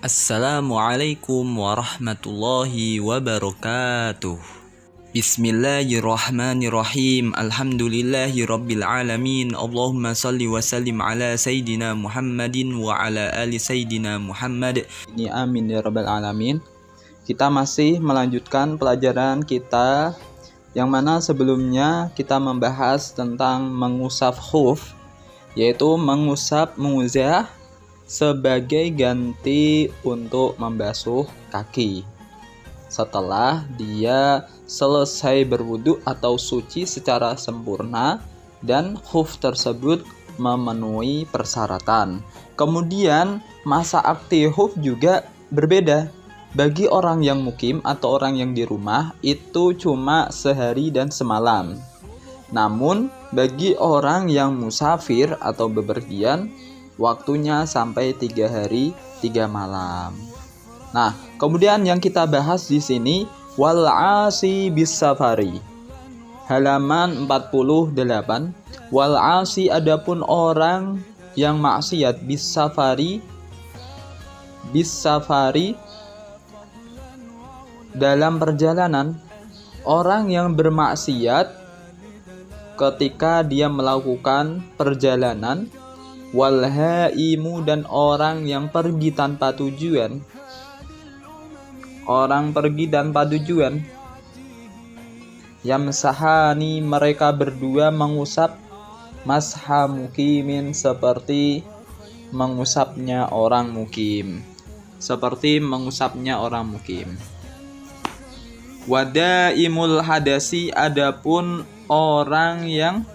Assalamualaikum warahmatullahi wabarakatuh. Bismillahirrahmanirrahim. Alhamdulillahi rabbil alamin. Allahumma salli wa sallim ala Sayyidina Muhammadin wa ala ali Sayyidina Muhammad. Ini amin ya rabbal alamin. Kita masih melanjutkan pelajaran kita yang mana sebelumnya kita membahas tentang mengusap khuf, yaitu menguzah sebagai ganti untuk membasuh kaki setelah dia selesai berwudu atau suci secara sempurna dan khuf tersebut memenuhi persyaratan. Kemudian masa aktif khuf juga berbeda. Bagi orang yang mukim atau orang yang di rumah itu cuma sehari dan semalam. Namun bagi orang yang musafir atau bepergian, waktunya sampai 3 hari 3 malam. Nah, kemudian yang kita bahas di sini wal asi bis safari. Halaman 48. Wal asi adapun orang yang maksiat bis safari dalam perjalanan. Orang yang bermaksiat ketika dia melakukan perjalanan, wal haimu dan orang yang pergi tanpa tujuan. Orang pergi tanpa tujuan. Yamsahani mereka berdua mengusap masha mukimin seperti mengusapnya orang mukim. Seperti mengusapnya orang mukim. Wadaimul hadasi adapun orang yang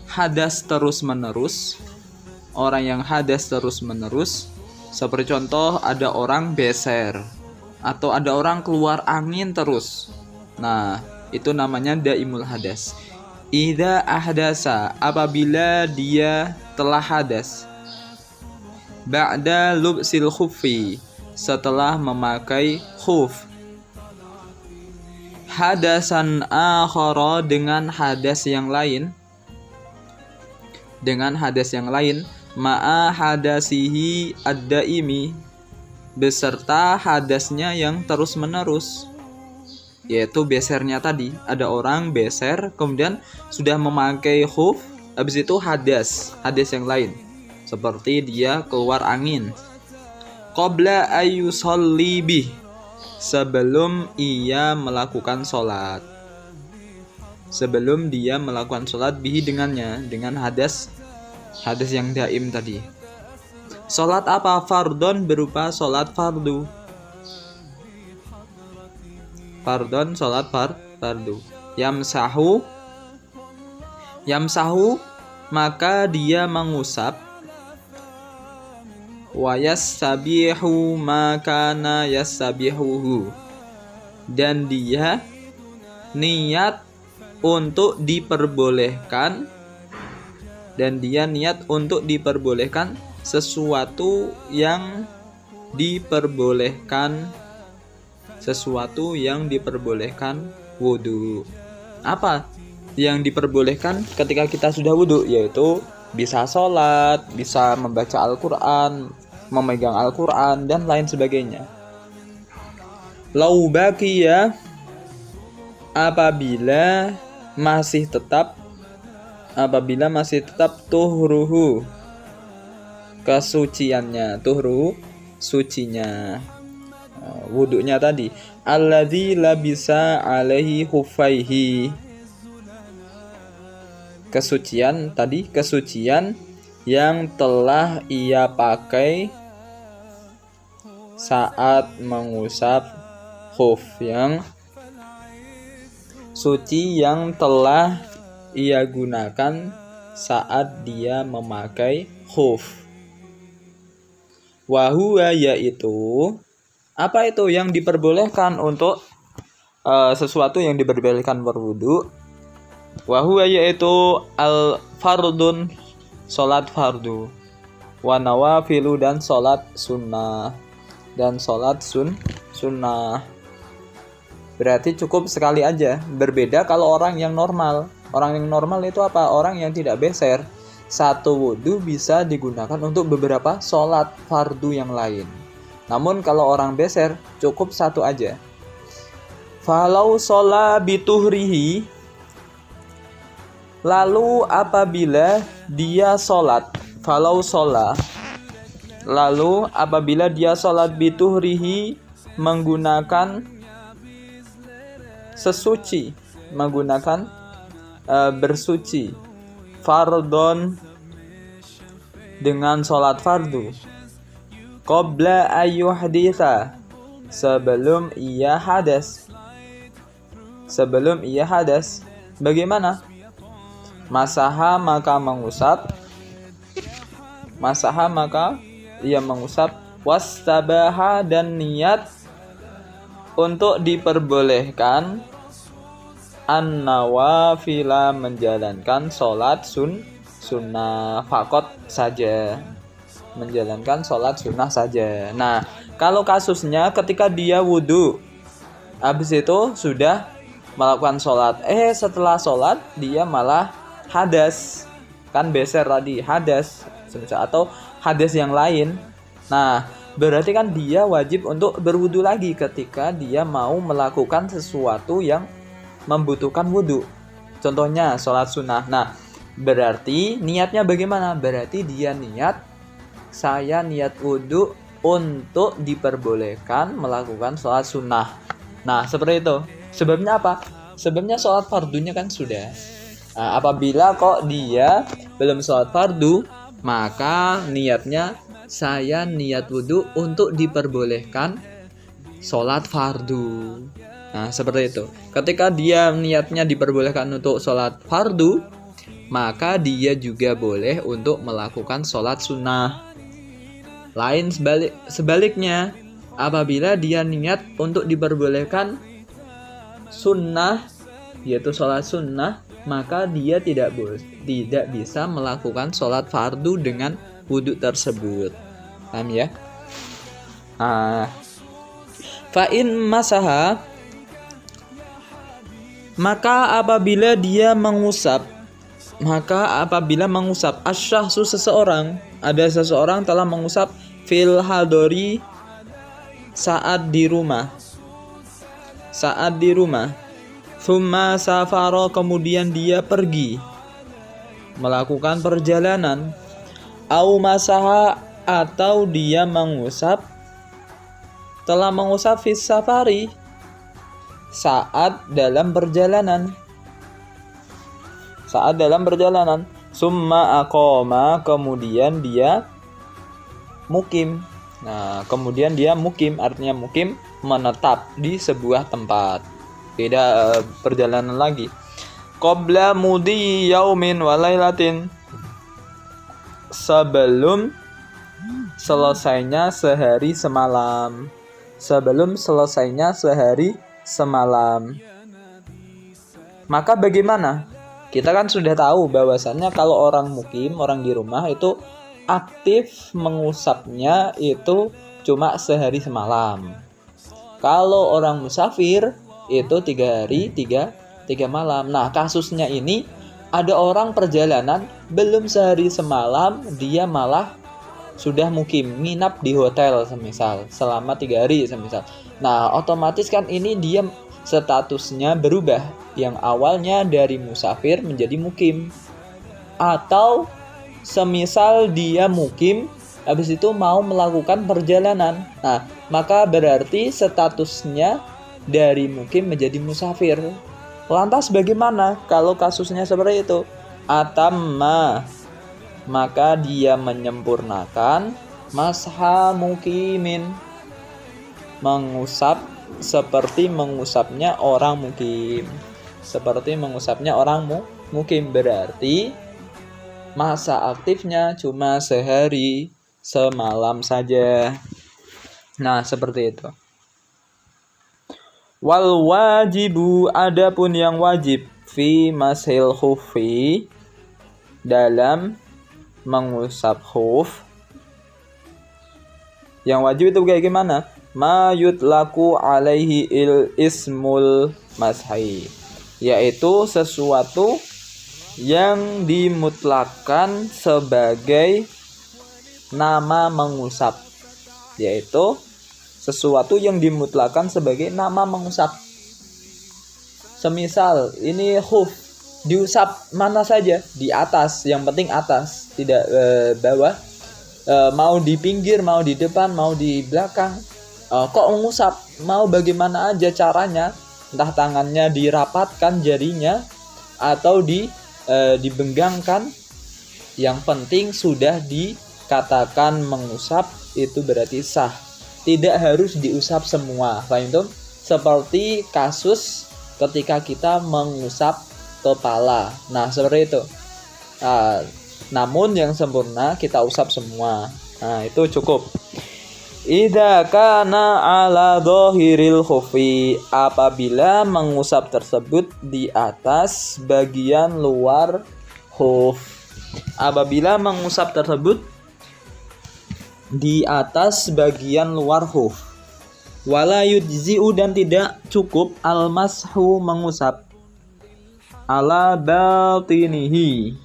hadas terus menerus. Orang yang hadas terus menerus, seperti contoh ada orang beser atau ada orang keluar angin terus. Nah, itu namanya daimul hadas. Idza ahdasa apabila dia telah hadas. Ba'da lubsil khuffi setelah memakai khuf. Hadasan akhara dengan hadas yang lain. Dengan hadas yang lain, ma'a hadasihi ad-daimi beserta hadasnya yang terus menerus, yaitu besernya tadi. Ada orang beser kemudian sudah memakai khuf, habis itu hadas yang lain seperti dia keluar angin. Qabla ayyusalli bih sebelum ia melakukan sholat. Sebelum dia melakukan sholat bihi dengannya, dengan hadas yang daim tadi. Sholat apa? Fardon berupa sholat fardu. Fardon sholat fardu. Yamsahu maka dia mengusap. Wa yassabihu makana yassabihuhu dan dia niat untuk diperbolehkan sesuatu yang diperbolehkan wudu. Apa yang diperbolehkan ketika kita sudah wudu? Yaitu bisa sholat, bisa membaca Al-Quran, memegang Al-Quran, dan lain sebagainya. Lau baqiya apabila masih tetap tuhruhu kesuciannya, tuhruhu sucinya, wudunya tadi. Alladzi labisa alaihi khuffaihi kesucian yang telah ia pakai saat mengusap khuf, yang suci yang telah ia gunakan saat dia memakai khuf. Wa huwa yaitu apa itu yang diperbolehkan untuk sesuatu yang diperbolehkan berwudu. Wa huwa yaitu al-fardun salat fardu, wa nawafilu dan salat sunnah, sunnah. Berarti cukup sekali aja. Berbeda kalau orang yang normal. Orang yang normal itu apa? Orang yang tidak beser. Satu wudu bisa digunakan untuk beberapa sholat fardu yang lain. Namun kalau orang beser cukup satu aja. Falau shola bituhrihi, lalu apabila dia sholat, falau shola, lalu apabila dia sholat bituhrihi menggunakan sesuci, menggunakan bersuci, fardon, dengan sholat fardu, qabla ayyuhditha, sebelum ia hadas. Sebelum ia hadas, bagaimana? Masaha maka mengusap, masaha maka ia mengusap, wastabaha dan niat untuk diperbolehkan an-nawafila menjalankan sholat sunnah fakot saja, menjalankan sholat sunnah saja. Nah, kalau kasusnya ketika dia wudhu, habis itu sudah melakukan sholat, setelah sholat dia malah hadas, kan beser tadi hadas, atau hadas yang lain. Nah, berarti kan dia wajib untuk berwudu lagi ketika dia mau melakukan sesuatu yang membutuhkan wudu. Contohnya sholat sunnah. Nah, berarti niatnya bagaimana? Berarti dia niat, saya niat wudu untuk diperbolehkan melakukan sholat sunnah. Nah, seperti itu. Sebabnya apa? Sebabnya sholat fardunya kan sudah. Nah, apabila kok dia belum sholat fardu, maka niatnya saya niat wudu untuk diperbolehkan sholat fardu. Nah, seperti itu. Ketika dia niatnya diperbolehkan untuk sholat fardu, maka dia juga boleh untuk melakukan sholat sunnah. Lain sebaliknya, apabila dia niat untuk diperbolehkan sunnah, yaitu sholat sunnah, maka dia tidak bisa melakukan sholat fardu dengan wudhu tersebut. Paham ya? Fa'in masaha, maka apabila mengusap asyahsu seseorang, ada seseorang telah mengusap fil hadori saat di rumah, thumma safaro, kemudian dia pergi melakukan perjalanan, au masaha, atau dia telah mengusap fis safari, saat dalam perjalanan, summa aqoma, kemudian dia mukim. Nah, kemudian dia mukim, artinya mukim menetap di sebuah tempat, beda perjalanan lagi. Qabla mudi yaumin walailatin, sebelum selesainya sehari semalam. Maka bagaimana? Kita kan sudah tahu bahwasannya kalau orang mukim, orang di rumah itu aktif mengusapnya itu cuma sehari semalam. Kalau orang musafir itu 3 hari 3 malam. Nah, kasusnya ini ada orang perjalanan belum sehari semalam, dia malah sudah mukim, nginap di hotel semisal selama 3 hari semisal. Nah, otomatis kan ini dia statusnya berubah, yang awalnya dari musafir menjadi mukim. Atau semisal dia mukim, habis itu mau melakukan perjalanan. Nah, maka berarti statusnya dari mukim menjadi musafir. Lantas bagaimana kalau kasusnya seperti itu? Atamma, maka dia menyempurnakan masha mukimin, mengusap seperti mengusapnya orang mukim. Berarti masa aktifnya cuma sehari semalam saja. Nah, seperti itu. Wal wajibu, adapun yang wajib, fi mashil khuffi, dalam mengusap khuf. Yang wajib itu kayak gimana? Ma yutlaku alaihi ismul mashi, yaitu sesuatu yang dimutlakan sebagai nama mengusap, yaitu sesuatu yang dimutlakan sebagai nama mengusap. Semisal ini khuf, diusap mana saja, di atas, yang penting atas, tidak bawah. Mau di pinggir, mau di depan, mau di belakang. Kok mengusap? Mau bagaimana aja caranya, entah tangannya dirapatkan jarinya atau dibenggangkan, yang penting sudah dikatakan mengusap, itu berarti sah. Tidak harus diusap semua. Paham tuh? Seperti kasus ketika kita mengusap kepala. Nah, seperti itu. Namun yang sempurna kita usap semua. Nah, itu cukup. Idza kana ala dhahiril khufi, apabila mengusap tersebut di atas bagian luar khuf. Apabila mengusap tersebut di atas bagian luar khuf. Wala yujzi'u, dan tidak cukup al-mashu mengusap ala batinihi,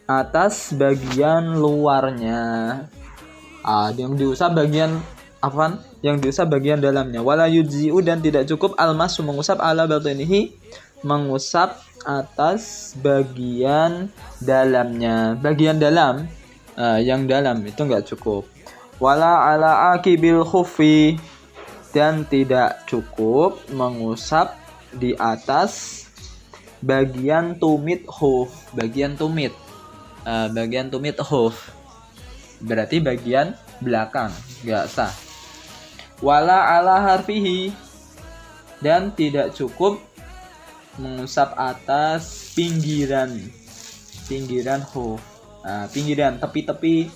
atas bagian luarnya. Yang diusap bagian afwan, yang diusap bagian dalamnya. Wala yujzi'u, dan tidak cukup al-mashu mengusap ala batinihi, mengusap atas bagian dalamnya. Bagian dalam, yang dalam itu enggak cukup. Wala ala akibil khufi, dan tidak cukup mengusap di atas bagian tumit khuf. Bagian tumit khuf berarti bagian belakang, enggak sah. Wala ala harfihi, dan tidak cukup mengusap atas pinggiran khuf. Pinggiran, tepi-tepi,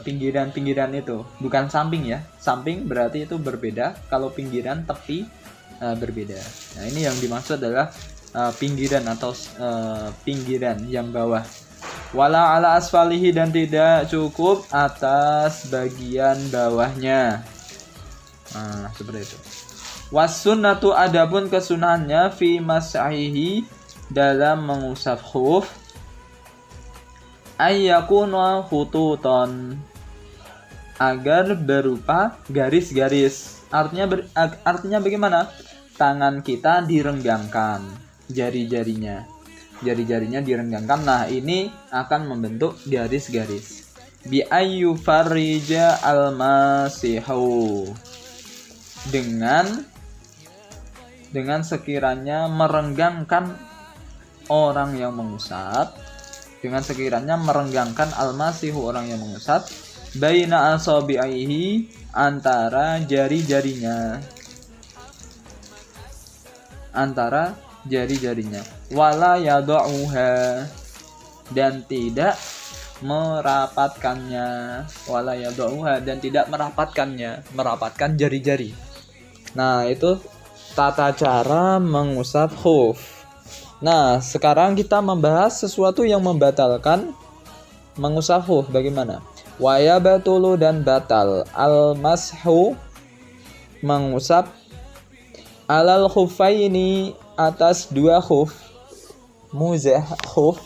pinggiran itu, bukan samping ya. Samping berarti itu berbeda, kalau pinggiran, tepi berbeda. Nah, ini yang dimaksud adalah pinggiran atau pinggiran yang bawah. Wala ala asfalihi, dan tidak cukup atas bagian bawahnya. Seperti itu. Wasunnatu, adapun kesunahannya fi mas'ihi, dalam mengusap khuf, ayyakuna khututon, agar berupa garis-garis. Artinya bagaimana? Tangan kita direnggangkan, jari-jarinya direnggangkan. Nah, ini akan membentuk garis-garis. Bi ayyu farija al-masihu, dengan sekiranya merenggangkan orang yang mengusap, al-masihu, orang yang mengusap, baina asabi'ihi, antara jari-jarinya, wala yada'uha, dan tidak merapatkan jari-jari. Nah, itu tata cara mengusap khuf. Nah, sekarang kita membahas sesuatu yang membatalkan mengusap khuf. Bagaimana? Wa yabatulu, dan batal al-mashu, mengusap alal khuffaini, atas dua khuf, muzah khuf,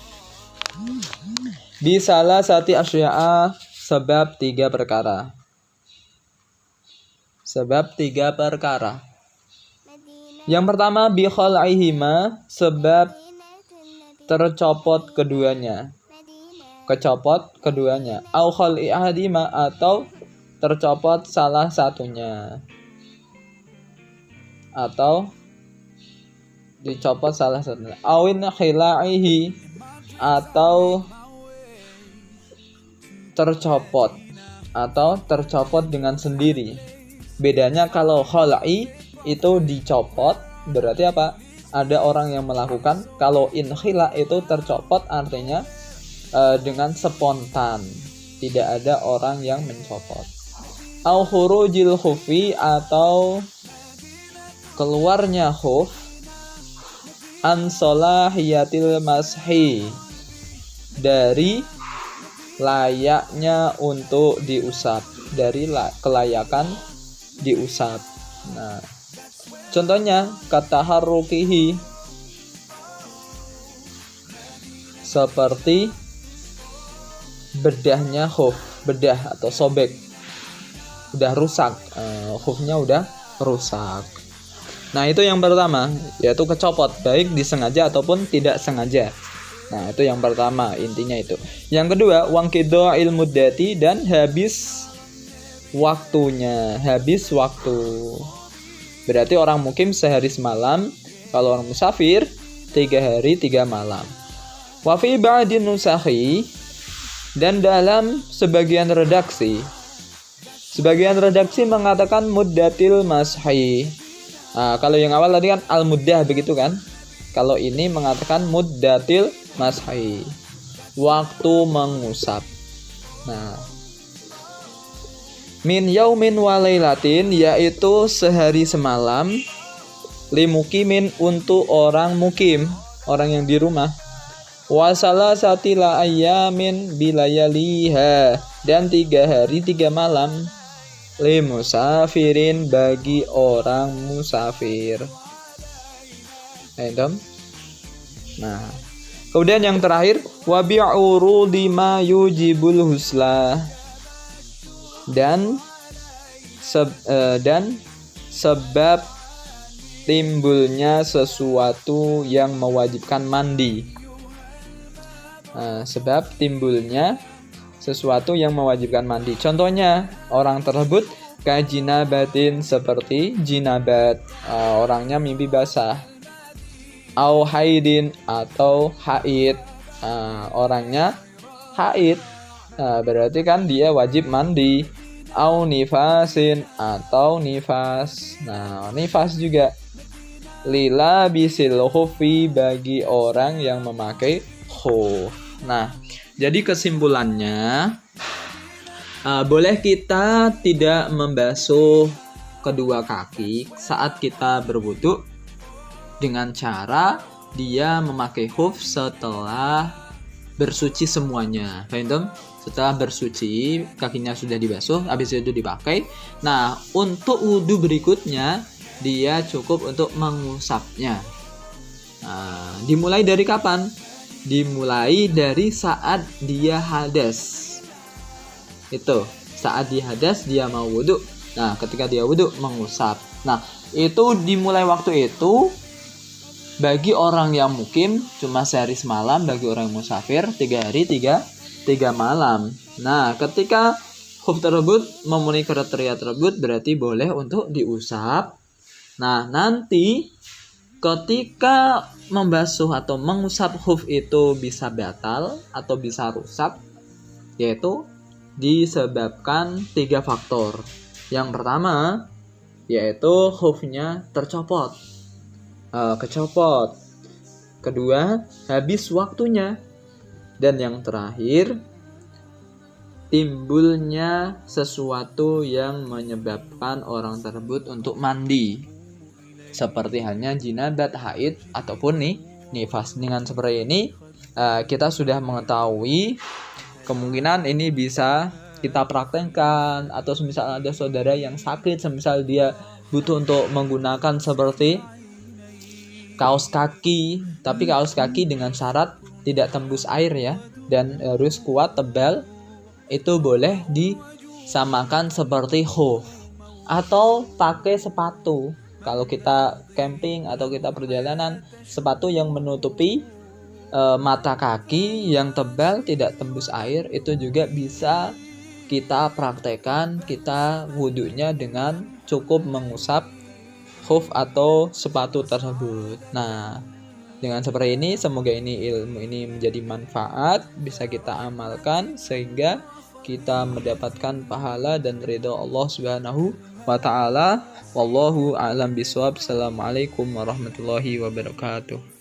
bisalah sati asya'a, sebab tiga perkara. Yang pertama, bi khal'ihima, sebab tercopot keduanya, au khal'i ahadima, atau tercopot salah satunya, awin khila'ihi, atau tercopot dengan sendiri. Bedanya kalau khala'i itu dicopot, berarti apa? Ada orang yang melakukan. Kalau inkhila itu tercopot, artinya dengan spontan, tidak ada orang yang mencopot. Au khurujil khufi, atau keluarnya khuf an solahiyatil mashi, dari layaknya untuk diusap, dari kelayakan diusap. Nah, contohnya kata harukihi, seperti bedahnya khuf, bedah atau sobek. udah rusak, khufnya udah rusak. Nah, itu yang pertama, yaitu kecopot, baik disengaja ataupun tidak sengaja. Nah, itu yang pertama, intinya itu. Yang kedua, wangkido'il muddati, dan habis waktunya, habis waktu. Berarti orang mukim sehari semalam, kalau orang musafir 3 hari 3 malam. Wa fi ba'din nusakhi, dan dalam sebagian redaksi mengatakan muddatil mashi. Nah, kalau yang awal tadi kan al-muddah begitu kan? Kalau ini mengatakan muddatil mashi, waktu mengusap. Nah, min yaumin wa lailatin, yaitu sehari semalam, limukimin, untuk orang mukim, orang yang di rumah. Wa salasatila ayyamin bilayaliha, dan 3 hari 3 malam, limusafirin, bagi orang musafir. Nah, kemudian yang terakhir, wa bi'urudi ma yujibul husla, dan sebab timbulnya sesuatu yang mewajibkan mandi. Sebab timbulnya sesuatu yang mewajibkan mandi. Contohnya, orang tersebut kajinabatin, seperti jinabat, orangnya mimpi basah. Au haidin, atau haid, orangnya haid, berarti kan dia wajib mandi. Au nifasin, atau nifas. Nah, nifas juga. Lila bisil khufi, bagi orang yang memakai khuf. Nah, jadi kesimpulannya, boleh kita tidak membasuh kedua kaki saat kita berwudu dengan cara dia memakai khuf setelah bersuci semuanya. Paham? Setelah bersuci, kakinya sudah dibasuh, habis itu dipakai. Nah, untuk wudu berikutnya, dia cukup untuk mengusapnya. Dimulai dari kapan? Dimulai dari saat dia hadas. Itu, saat dia hadas, dia mau wudu. Nah, ketika dia wudu, mengusap. Nah, itu dimulai waktu itu bagi orang yang mukim cuma sehari semalam, bagi orang yang musafir 3 hari 3 malam. Nah, ketika khuf tersebut memenuhi kriteria tersebut, berarti boleh untuk diusap. Nah, nanti ketika membasuh atau mengusap khuf itu bisa batal atau bisa rusak, yaitu disebabkan 3 faktor. Yang pertama, yaitu khufnya tercopot, kecopot. Kedua, habis waktunya. Dan yang terakhir, timbulnya sesuatu yang menyebabkan orang tersebut untuk mandi, seperti halnya jinabat, haid, ataupun nifas. Dengan seperti ini, kita sudah mengetahui kemungkinan ini bisa kita praktekkan. Atau semisal ada saudara yang sakit, semisal dia butuh untuk menggunakan seperti kaos kaki, tapi kaos kaki dengan syarat tidak tembus air ya, dan harus kuat, tebal, itu boleh disamakan seperti khuf. Atau pakai sepatu. Kalau kita camping atau kita perjalanan, sepatu yang menutupi mata kaki, yang tebal, tidak tembus air, itu juga bisa kita praktekkan. Kita wudunya dengan cukup mengusap khuf atau sepatu tersebut. Nah, dengan seperti ini, semoga ilmu ini menjadi manfaat, bisa kita amalkan sehingga kita mendapatkan pahala dan ridha Allah Subhanahu wa ta'ala. Wallahu a'lam bishawab. Assalamualaikum warahmatullahi wabarakatuh.